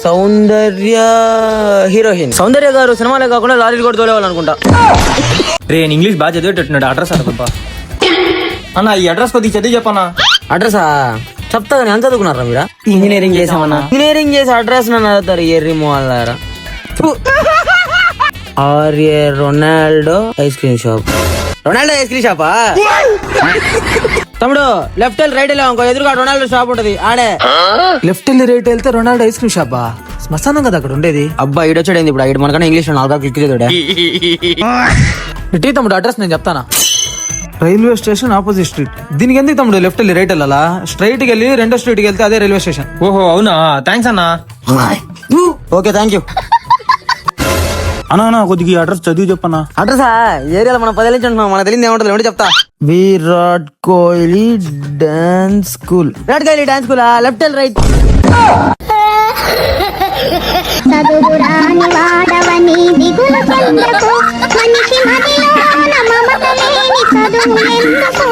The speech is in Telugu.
సౌందర్య హీరోయిన్. సౌందర్య గారు సినిమాలే కాకుండా లారీలు కూడా తోలేవాలనుకుంటా. రే ఇంగ్లీష్ బాగా చదివేటట్టున్నాడు. అడ్రస్ అడగబ్బా అన్న. ఈ అడ్రస్ కొద్దిగా చదివి చెప్పన్నా. అడ్రసా చెప్తా కానీ ఎంత చదువుకున్నారా మీరు? ఇంజనీరింగ్ చేసామన్నా. ఇంజనీరింగ్ చేసి అడ్రస్ నన్ను అడుగుతారు. ఎర్రి మోళ్ళారా. ఆర్ఏ Ronaldo ice cream shop. Ronaldo ice cream షాపా? తమ్ముడు లెఫ్ట్ వెళ్ళి రైట్ వెళ్ళాం, ఎదురుగా రొనాల్డో షాప్ ఉంటది ఆడే. లెఫ్ట్ వెళ్ళి రైట్ వెళ్తే రొనాల్డో ఐస్ క్రీమ్ షాపా? శ్మశానం కదా అక్కడ ఉండేది. అబ్బా ఈడొచ్చాడు ఇప్పుడు. ఐదు మనకన్నా ఇంగ్లీష్ నాలుగు క్లిక్ చేద్దాడా. టీ తమ్ముడు అడ్రస్ నేను చెప్తానా. Railway station opposite street. దీనికి ఎందుకు తమ్ముడు లెఫ్ట్ వెళ్ళి రైట్ వెళ్ళాలా? స్ట్రైట్ కి వెళ్ళి రెండో స్ట్రీట్ కి వెళ్తే అదే రైల్వే స్టేషన్. ఓహో అవునా, థ్యాంక్స్ అన్నా. Okay thank you. అన్నా కొద్దిగా అడ్రస్ చదివి చెప్పన్నా. అడ్రసా ఏరియాలో మనం 10 నుంచి ఉంటున్నాం. మనకు తెలియదు ఏముంటుంది ఏమిటి చెప్తా. Virat Kohli dance school. Virat Kohli dance school left వెళ్ళి రైట్. చదువురాని వాడవని దిగులు చెందకు, మనిషి మదిలో మమత లేని చదువు ఎందుకు?